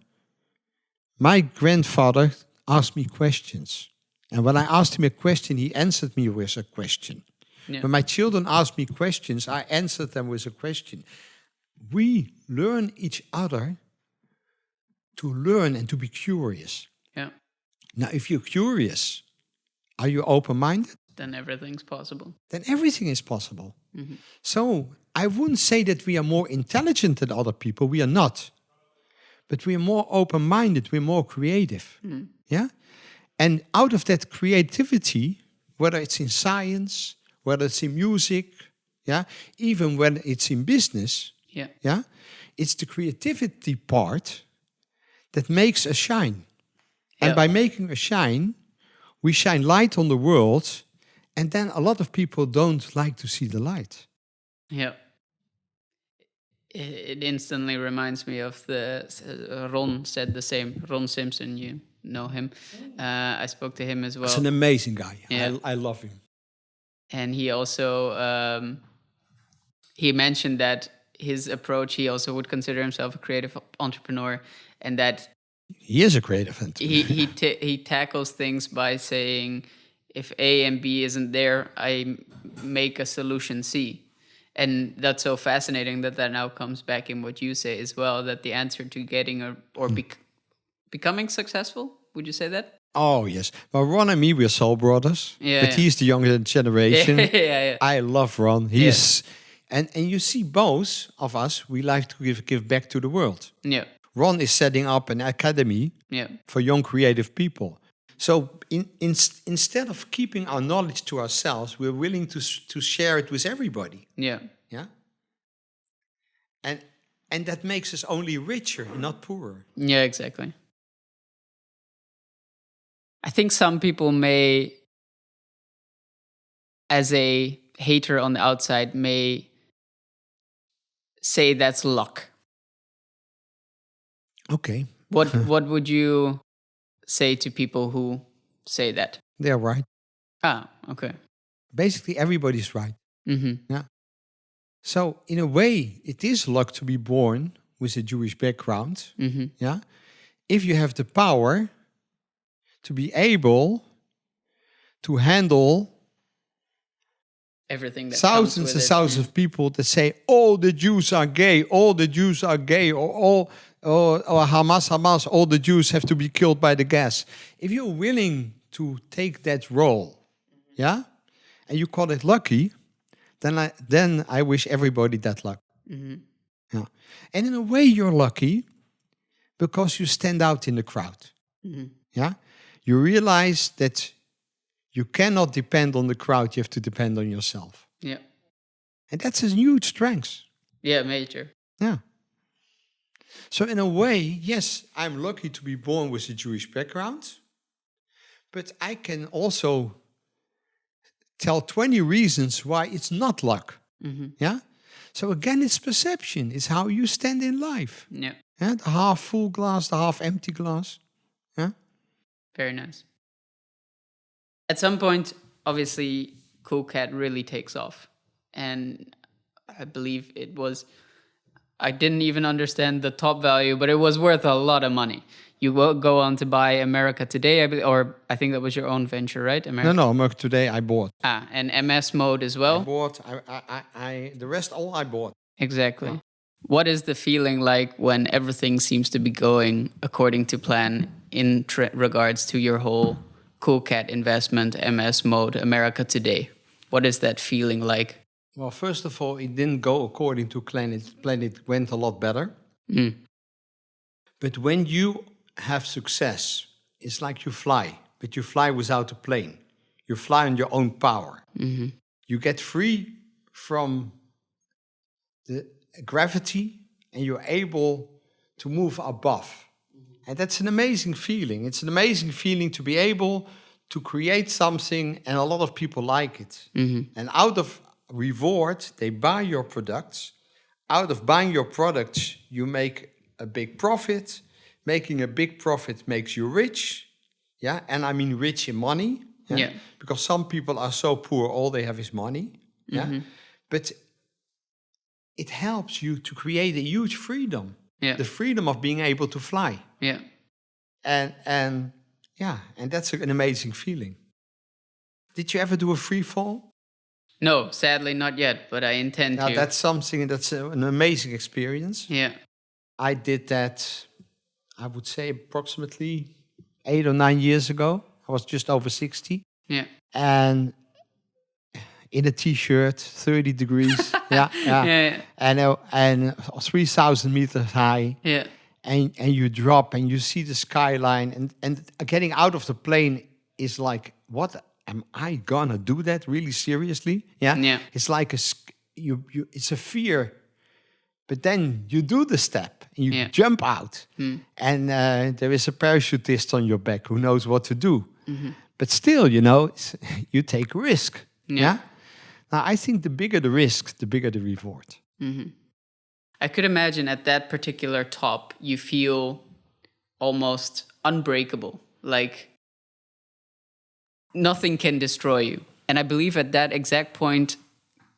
S1: my grandfather asked me questions. And when I asked him a question, he answered me with a question. Yeah. When my children ask me questions, I answered them with a question. We learn each other to learn and to be curious.
S4: Yeah.
S1: Now, if you're curious, are you open-minded?
S4: Then everything's possible.
S1: Then everything is possible. So I wouldn't say that we are more intelligent than other people. We are not. But we are more open-minded. We're more creative. Yeah? And out of that creativity, whether it's in science, whether it's in music, yeah, even when it's in business, yeah, it's the creativity part that makes us shine. And by making us shine, we shine light on the world, and then a lot of people don't like to see the light.
S4: Yeah. It instantly reminds me of Ron said the same. Ron Simpson, you know him. I spoke to him as well.
S1: He's an amazing guy.
S4: Yeah.
S1: I love him.
S4: And he also, he mentioned that his approach, he also would consider himself a creative entrepreneur, and that
S1: He is a creative entrepreneur.
S4: he tackles things by saying, if A and B isn't there, I make a solution C. And that's so fascinating that now comes back in what you say as well, that the answer to getting becoming successful, would you say that?
S1: Oh, yes. Well, Ron and me, we're soul brothers.
S4: Yeah,
S1: but he's the younger generation.
S4: Yeah.
S1: I love Ron. He is... And you see, both of us, we like to give back to the world.
S4: Yeah.
S1: Ron is setting up an academy for young creative people. So instead of keeping our knowledge to ourselves, we're willing to share it with everybody.
S4: Yeah.
S1: Yeah. And that makes us only richer, not poorer.
S4: Yeah, exactly. I think some people may, as a hater on the outside, may say that's luck.
S1: Okay.
S4: What would you say to people who say that?
S1: They're right.
S4: Ah, okay.
S1: Basically, everybody's right. Yeah. So in a way, it is luck to be born with a Jewish background. Yeah. If you have the power to be able to handle
S4: everything that
S1: thousands and thousands of people that say, "Oh, the Jews are gay. All the Jews are gay," or Hamas, all the Jews have to be killed by the gas. If you're willing to take that role, yeah, and you call it lucky, then I wish everybody that luck. Yeah, and in a way you're lucky because you stand out in the crowd. Yeah, you realize that you cannot depend on the crowd. You have to depend on yourself.
S4: Yeah,
S1: and that's a huge strength.
S4: Yeah, major.
S1: Yeah. So in a way, yes, I'm lucky to be born with a Jewish background, but I can also tell 20 reasons why it's not luck. Yeah. So again, it's perception. It's how you stand in life.
S4: Yeah.
S1: Yeah. The half full glass, the half empty glass. Yeah.
S4: Very nice. At some point, obviously, CoolCat really takes off. And I believe it was, I didn't even understand the top value, but it was worth a lot of money. You will go on to buy America Today, or I think that was your own venture, right?
S1: No, America Today I bought.
S4: And MS Mode as well?
S1: I bought, the rest all I bought.
S4: Exactly.
S1: Yeah.
S4: What is the feeling like when everything seems to be going according to plan in regards to your whole CoolCat investment, MS Mode, America Today? What is that feeling like?
S1: Well, first of all, it didn't go according to plan. It went a lot better. But when you have success, it's like you fly, but you fly without a plane. You fly on your own power. You get free from the gravity and you're able to move above. And that's an amazing feeling. It's an amazing feeling to be able to create something and a lot of people like it. And out of reward, they buy your products. Out of buying your products, you make a big profit. Making a big profit makes you rich. Yeah, and I mean rich in money. Yeah. Because some people are so poor, all they have is money. Yeah. But it helps you to create a huge freedom. Yeah. The freedom of being able to fly.
S4: Yeah.
S1: And that's an amazing feeling. Did you ever do a free fall?
S4: No, sadly not yet, but I intend to.
S1: That's something that's an amazing experience.
S4: Yeah.
S1: I did that, I would say, approximately 8 or 9 years ago. I was just over 60.
S4: Yeah.
S1: And in a t-shirt, 30 degrees. yeah.
S4: Yeah.
S1: And 3,000 meters high.
S4: Yeah.
S1: And you drop and you see the skyline. And getting out of the plane is like, what am I gonna do that really seriously? Yeah.
S4: Yeah.
S1: It's like it's a fear. But then you do the step and you jump out. And there is a parachutist on your back who knows what to do. But still, you take risk. Yeah. Now, I think the bigger the risk, the bigger the reward.
S4: I could imagine at that particular top, you feel almost unbreakable. Like nothing can destroy you. And I believe at that exact point,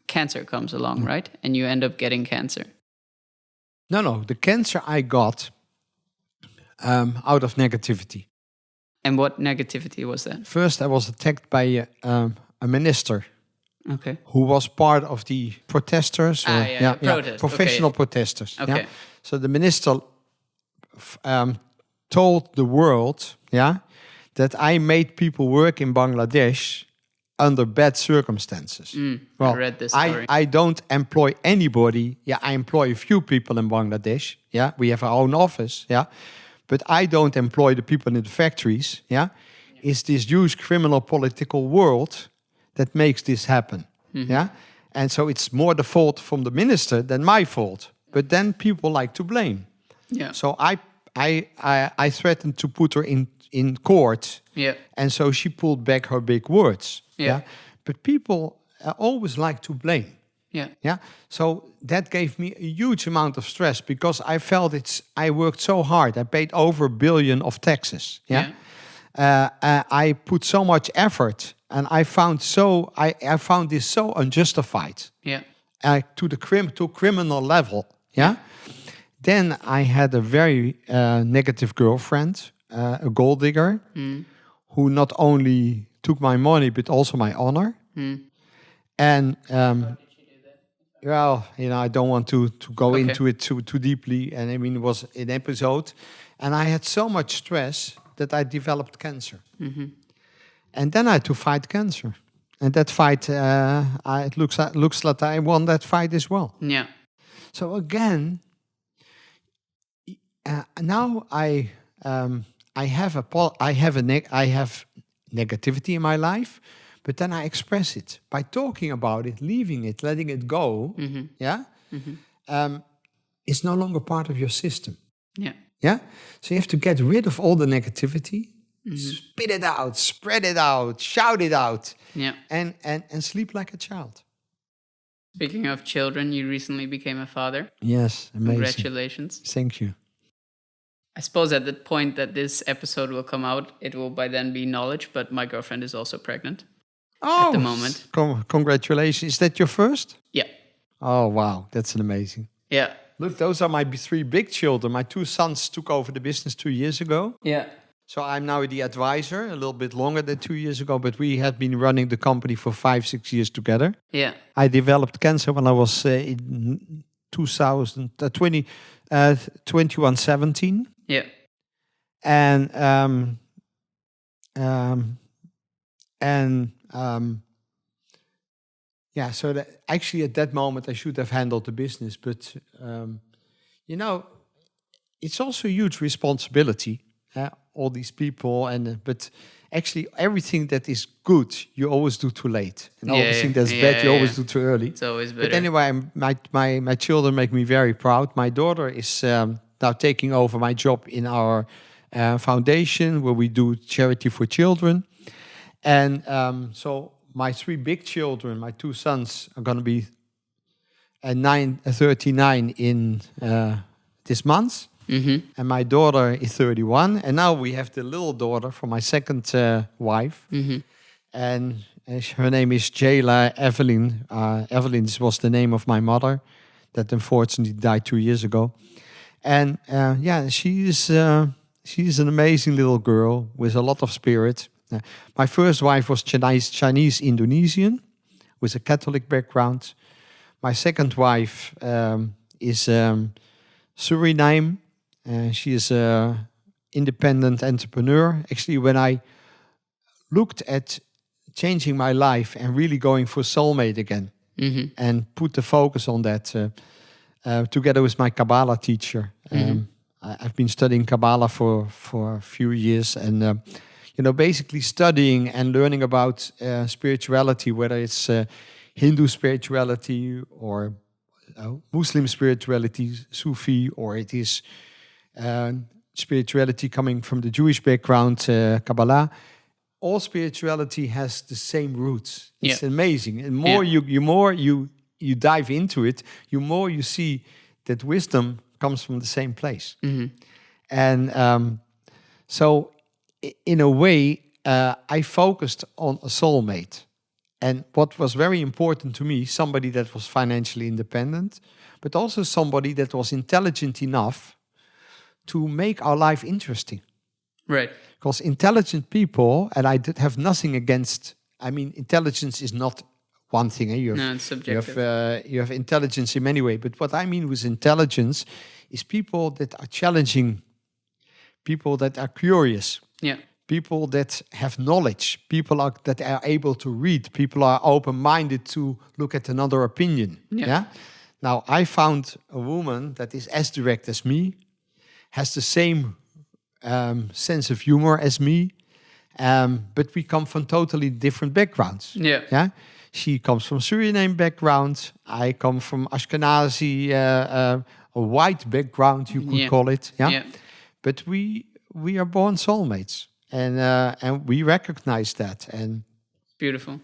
S4: cancer comes along, right? And you end up getting cancer.
S1: No. The cancer I got out of negativity.
S4: And what negativity was that?
S1: First, I was attacked by a minister.
S4: Okay.
S1: Who was part of the protesters?
S4: Protest.
S1: Professional protesters.
S4: Okay.
S1: Yeah? So the minister told the world, that I made people work in Bangladesh under bad circumstances.
S4: I read this story.
S1: I don't employ anybody. Yeah, I employ a few people in Bangladesh. Yeah, we have our own office. Yeah, but I don't employ the people in the factories. Yeah, it's this huge criminal political world that makes this happen. Yeah, and so it's more the fault from the minister than my fault. But then people like to blame.
S4: Yeah.
S1: So I threatened to put her in court.
S4: Yeah.
S1: And so she pulled back her big words.
S4: Yeah.
S1: But people always like to blame.
S4: Yeah.
S1: Yeah. So that gave me a huge amount of stress because I felt I worked so hard. I paid over $1 billion of taxes. Yeah. I put so much effort, and I found this so unjustified.
S4: Yeah.
S1: To criminal level. Yeah. Then I had a very negative girlfriend, a gold digger, who not only took my money but also my honor. And well, I don't want to go into it too deeply. And I mean, it was an episode, and I had so much stress that I developed cancer. And then I had to fight cancer, and that fight, it looks like I won that fight as well.
S4: Yeah.
S1: So again. Now I have negativity in my life, but then I express it by talking about it, leaving it, letting it go. It's no longer part of your system. Yeah. So you have to get rid of all the negativity, spit it out, spread it out, shout it out.
S4: Yeah.
S1: And sleep like a child.
S4: Speaking of children, you recently became a father.
S1: Yes, amazing.
S4: Congratulations.
S1: Thank you.
S4: I suppose at the point that this episode will come out, it will by then be knowledge, but my girlfriend is also pregnant at the moment.
S1: Congratulations. Is that your first?
S4: Yeah.
S1: Oh, wow. That's amazing.
S4: Yeah.
S1: Look, those are my 3 big children. My 2 sons took over the business 2 years ago.
S4: Yeah.
S1: So I'm now the advisor, a little bit longer than 2 years ago, but we had been running the company for 5-6 years together.
S4: Yeah.
S1: I developed cancer when I was in 2117.
S4: Yeah.
S1: And so that actually at that moment I should have handled the business, but it's also a huge responsibility. All these people, but actually everything that is good you always do too late, and everything that's bad you always do too early.
S4: It's always better.
S1: But anyway, my children make me very proud. My daughter is now taking over my job in our foundation where we do charity for children. And so my 3 big children, my 2 sons, are going to be 39 in this month. And my daughter is 31. And now we have the little daughter from my second wife. And her name is Jayla Evelyn. Evelyn was the name of my mother that unfortunately died 2 years ago. And she's an amazing little girl with a lot of spirit. My first wife was Chinese Indonesian with a Catholic background. My second wife is Suriname. She is independent entrepreneur. Actually, when I looked at changing my life and really going for soulmate again, and put the focus on that, together with my Kabbalah teacher. I've been studying Kabbalah for a few years, and basically studying and learning about spirituality, whether it's Hindu spirituality or Muslim spirituality, Sufi, or it is spirituality coming from the Jewish background, Kabbalah. All spirituality has the same roots. It's amazing. And more you dive into it, more you see that wisdom comes from the same place. And so in a way, I focused on a soulmate. And what was very important to me, somebody that was financially independent, but also somebody that was intelligent enough to make our life interesting.
S4: Right.
S1: Because intelligent people, and I have nothing against, intelligence is not one thing.
S4: It's subjective.
S1: You have intelligence in many ways. But what I mean with intelligence is people that are challenging, people that are curious, people that have knowledge, people that are able to read, people are open-minded to look at another opinion. Now, I found a woman that is as direct as me, has the same sense of humor as me, but we come from totally different backgrounds. She comes from Suriname background. I come from Ashkenazi, a white background, you could call it. But we are born soulmates, and we recognize that. And
S4: beautiful.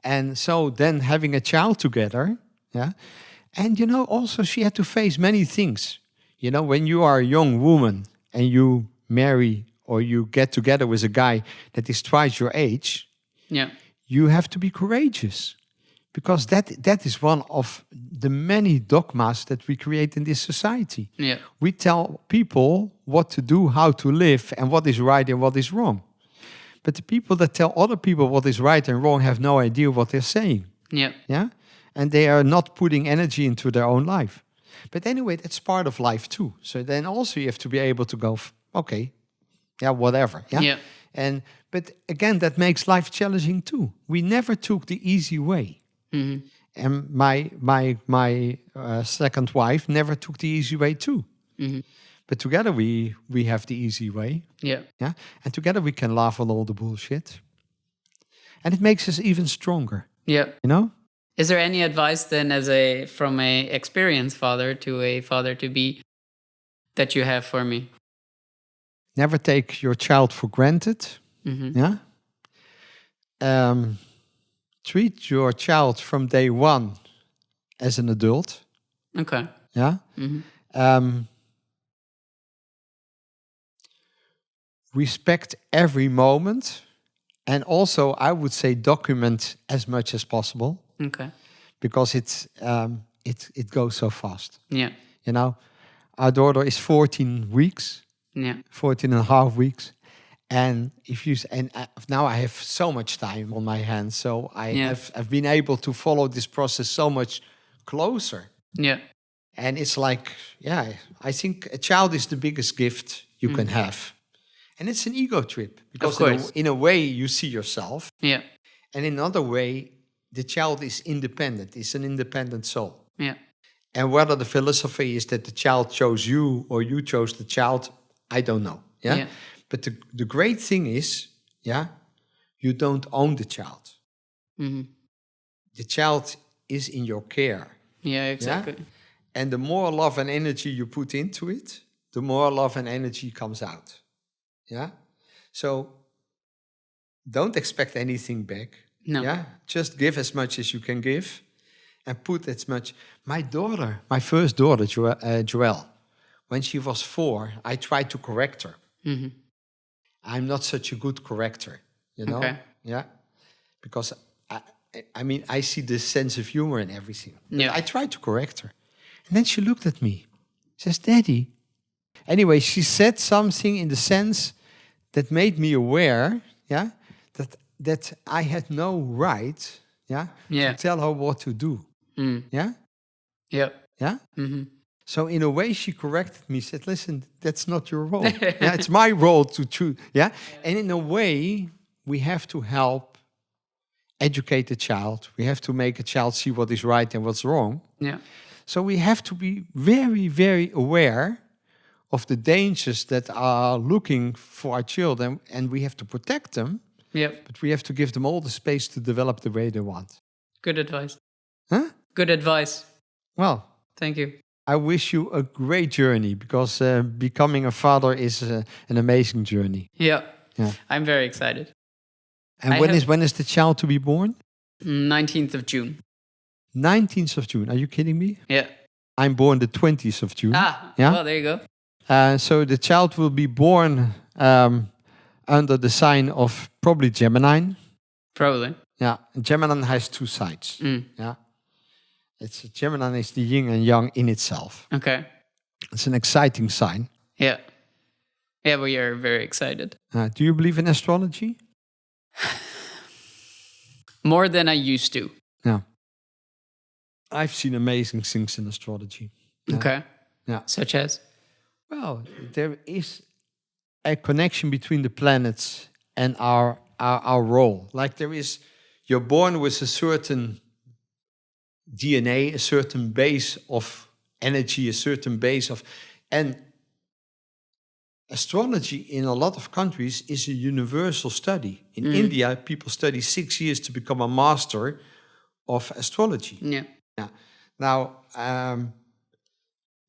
S1: And so then having a child together, and also she had to face many things. When you are a young woman and you marry or you get together with a guy that is twice your age, you have to be courageous, because that is one of the many dogmas that we create in this society. We tell people what to do, how to live, and what is right and what is wrong. But the people that tell other people what is right and wrong have no idea what they're saying. And they are not putting energy into their own life. But anyway, that's part of life too. So then also you have to be able to go, okay, whatever. But again, that makes life challenging too. We never took the easy way. And my second wife never took the easy way too. But together we have the easy way. And together we can laugh on all the bullshit. And it makes us even stronger.
S4: Is there any advice then, from a experienced father to a father-to-be, that you have for me?
S1: Never take your child for granted. Treat your child from day one as an adult.
S4: Okay.
S1: Respect every moment, and also I would say document as much as possible.
S4: Okay.
S1: Because it goes so fast. Our daughter is 14 weeks. 14 and a half weeks. And now I have so much time on my hands, so I've been able to follow this process so much closer. And it's like, I think a child is the biggest gift you can have. And it's an ego trip, because in a way you see yourself. And in another way, the child is independent. It's an independent soul. And whether the philosophy is that the child chose you or you chose the child, I don't know. But the great thing is, you don't own the child. The child is in your care.
S4: Exactly.
S1: And the more love and energy you put into it, the more love and energy comes out. So don't expect anything back. Just give as much as you can give, and put as much. My first daughter, Joelle, when she was 4, I tried to correct her. I'm not such a good corrector,
S4: Okay.
S1: Because I see the sense of humor in everything. I tried to correct her, and then she looked at me, says, "Daddy." Anyway, she said something in the sense that made me aware, that I had no right, to tell her what to do. So in a way, she corrected me, said, listen, that's not your role. Yeah, it's my role to choose. Yeah. And in a way, we have to help educate the child. We have to make a child see what is right and what's wrong.
S4: Yeah.
S1: So we have to be very, very aware of the dangers that are looking for our children, and we have to protect them,
S4: Yep.
S1: but we have to give them all the space to develop the way they want.
S4: Good advice.
S1: Huh?
S4: Good advice.
S1: Well,
S4: Thank you.
S1: I wish you a great journey, because becoming a father is an amazing journey.
S4: Yeah.
S1: Yeah.
S4: I'm very excited.
S1: And when is the child to be born?
S4: 19th of June.
S1: 19th of June. Are you kidding me?
S4: Yeah.
S1: I'm born the 20th of June.
S4: Yeah. Well, there you go.
S1: So the child will be born under the sign of probably Gemini.
S4: Probably.
S1: Yeah, Gemini has two sides.
S4: Mm.
S1: Yeah, Gemini is the yin and yang in itself.
S4: Okay.
S1: It's an exciting sign.
S4: Yeah. Yeah, we are very excited.
S1: Do you believe in astrology?
S4: More than I used to.
S1: Yeah. I've seen amazing things in astrology. Yeah.
S4: Okay.
S1: Yeah.
S4: Such as?
S1: Well, there is a connection between the planets and our role. Like you're born with a certain DNA, a certain base of energy, a certain base of, and astrology in a lot of countries is a universal study. In India, people study 6 years to become a master of astrology.
S4: Yeah.
S1: Yeah. Now,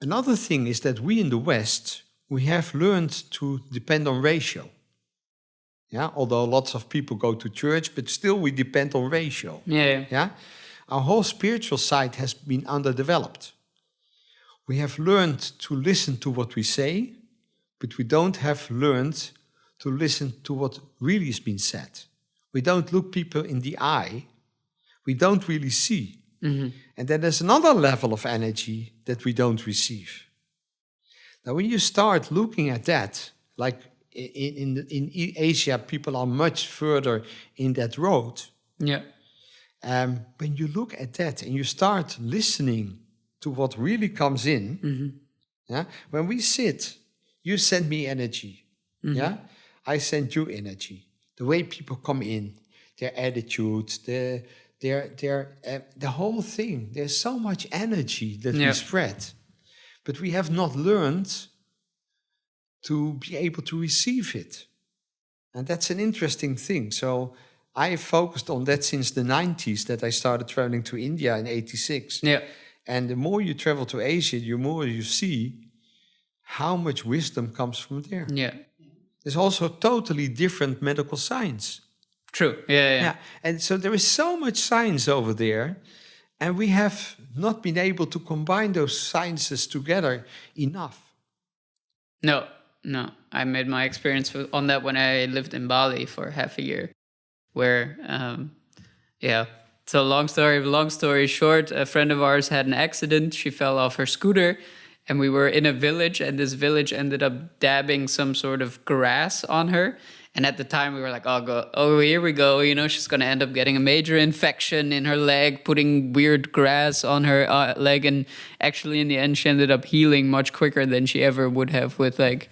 S1: another thing is that we in the West, we have learned to depend on ratio. Yeah, although lots of people go to church, but still we depend on ratio.
S4: Yeah.
S1: Yeah, our whole spiritual side has been underdeveloped. We have learned to listen to what we say, but we don't have learned to listen to what really has been said. We don't look people in the eye. We don't really see. Mm-hmm. And then there's another level of energy that we don't receive. Now, when you start looking at that, like in Asia, people are much further in that road.
S4: Yeah.
S1: When you look at that and you start listening to what really comes in, yeah. When we sit, you send me energy, yeah. I send you energy. The way people come in, their attitude, the whole thing. There's so much energy that we spread, but we have not learned to be able to receive it. And that's an interesting thing. So I focused on that since the 90s, that I started traveling to India in 86.
S4: Yeah.
S1: And the more you travel to Asia, the more you see how much wisdom comes from there.
S4: Yeah.
S1: There's also totally different medical science.
S4: True. Yeah.
S1: And so there is so much science over there, and we have not been able to combine those sciences together enough.
S4: No. I made my experience on that when I lived in Bali for half a year, where, So long story short, a friend of ours had an accident. She fell off her scooter, and we were in a village, and this village ended up dabbing some sort of grass on her. And at the time we were like, oh, here we go. You know, she's going to end up getting a major infection in her leg, putting weird grass on her leg. And actually, in the end, she ended up healing much quicker than she ever would have with like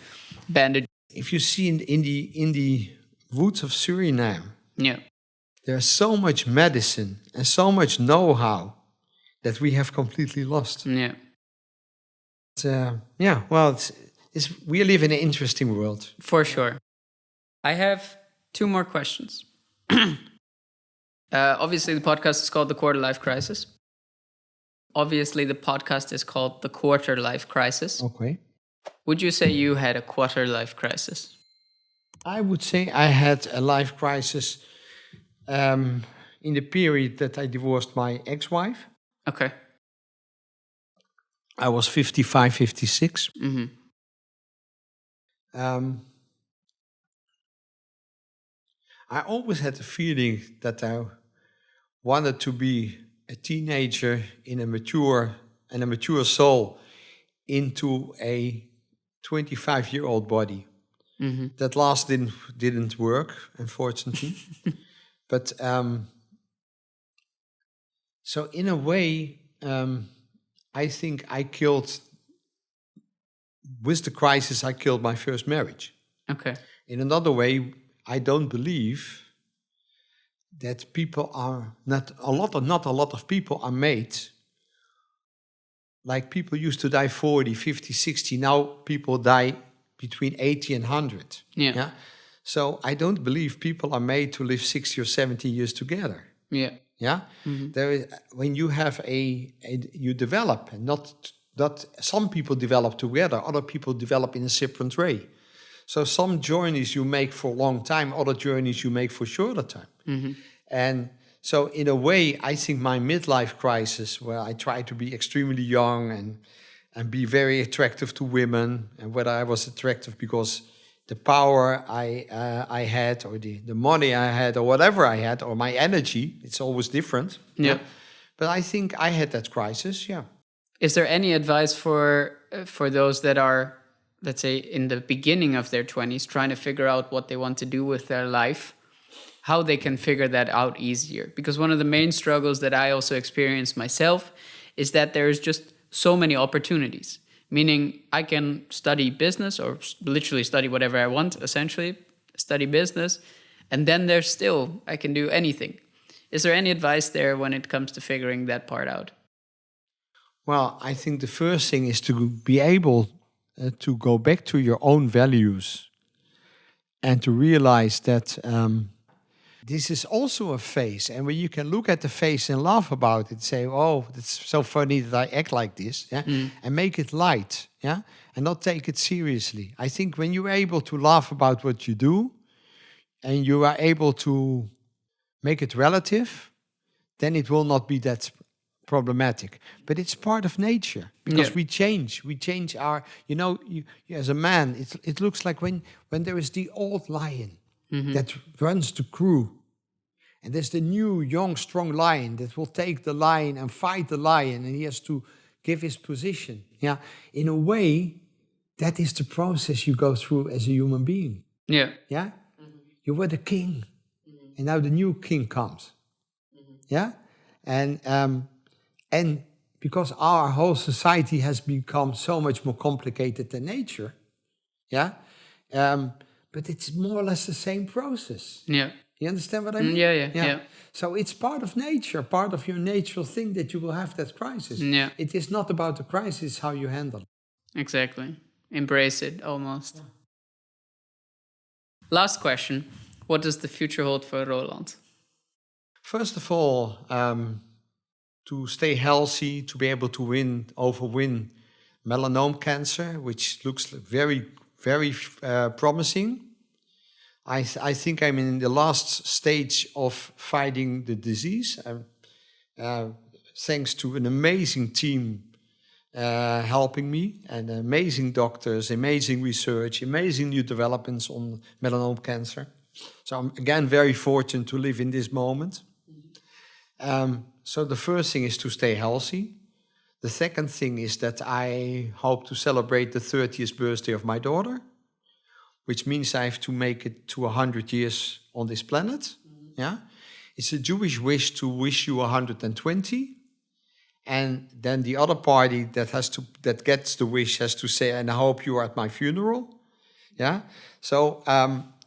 S4: bandage.
S1: If you see in the woods of Suriname,
S4: Yeah.
S1: there's so much medicine and so much know-how that we have completely lost.
S4: Yeah.
S1: We live in an interesting world.
S4: For sure. I have 2 more questions. Obviously, the podcast is called The Quarter Life Crisis. Obviously, the podcast is called The Quarter Life Crisis.
S1: Okay.
S4: Would you say you had a quarter life crisis?
S1: I would say I had a life crisis in the period that I divorced my ex-wife.
S4: Okay.
S1: I was 55, 56.
S4: Mm-hmm.
S1: I always had the feeling that I wanted to be a teenager in a mature soul into a 25-year-old body. Mm-hmm. That last didn't work, unfortunately. But so in a way, I think I killed with the crisis, I killed my first marriage.
S4: Okay.
S1: In another way, I don't believe that people are not a lot of people are made like people used to die 40, 50, 60. Now people die between 80 and 100.
S4: Yeah.
S1: So I don't believe people are made to live 60 or 70 years together.
S4: Yeah.
S1: Yeah. There is, when you have you develop, and not some people develop together, other people develop in a separate way. So some journeys you make for a long time, other journeys you make for shorter time. And so in a way, I think my midlife crisis, where I try to be extremely young and be very attractive to women, and whether I was attractive because the power I had, or the money I had, or whatever I had, or my energy, it's always different.
S4: Yeah.
S1: But I think I had that crisis,
S4: Is there any advice for those that are, let's say, in the beginning of their 20s, trying to figure out what they want to do with their life, how they can figure that out easier? Because one of the main struggles that I also experience myself is that there's just so many opportunities. Meaning I can study business or literally study whatever I want, essentially, study business. And then there's still, I can do anything. Is there any advice there when it comes to figuring that part out?
S1: Well, I think the first thing is to be able to go back to your own values and to realize that this is also a phase. And when you can look at the face and laugh about it, say, oh, it's so funny that I act like this, and make it light, and not take it seriously. I think when you're able to laugh about what you do and you are able to make it relative, then it will not be that problematic. But it's part of nature, because we change our, you as a man, it looks like when there is the old lion that runs the crew, and there's the new young strong lion that will take the lion and fight the lion, and he has to give his position. In a way, that is the process you go through as a human being. You were the king, and now the new king comes. And because our whole society has become so much more complicated than nature, but it's more or less the same process. You understand what I mean?
S4: Yeah.
S1: So it's part of nature, part of your natural thing that you will have that crisis. It is not about the crisis, it's how you handle it.
S4: Exactly. Embrace it, almost. Last question. What does the future hold for Roland?
S1: First of all, to stay healthy, to be able to overwin melanoma cancer, which looks very, very promising. I think I'm in the last stage of fighting the disease, thanks to an amazing team helping me, and amazing doctors, amazing research, amazing new developments on melanoma cancer. So I'm again very fortunate to live in this moment. So the first thing is to stay healthy. The second thing is that I hope to celebrate the 30th birthday of my daughter, which means I have to make it to 100 years on this planet. It's a Jewish wish to wish you 120. And then the other party that gets the wish has to say, and I hope you are at my funeral. So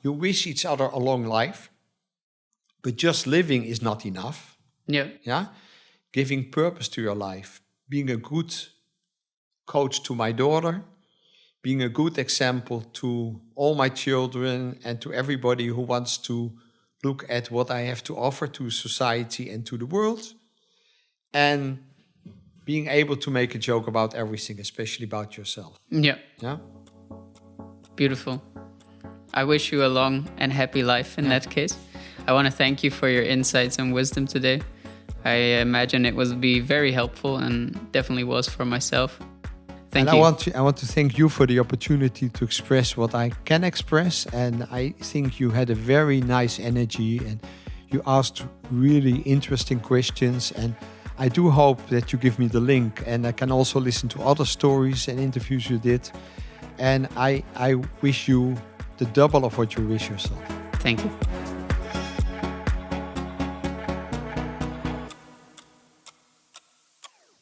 S1: you wish each other a long life, but just living is not enough. Giving purpose to your life, being a good coach to my daughter, being a good example to all my children and to everybody who wants to look at what I have to offer to society and to the world, and being able to make a joke about everything, especially about yourself.
S4: Beautiful. I wish you a long and happy life in that case. I want to thank you for your insights and wisdom today. I imagine it will be very helpful, and definitely was for myself. Thank you.
S1: I want to thank you for the opportunity to express what I can express, and I think you had a very nice energy, and you asked really interesting questions, and I do hope that you give me the link, and I can also listen to other stories and interviews you did, and I wish you the double of what you wish yourself.
S4: Thank you.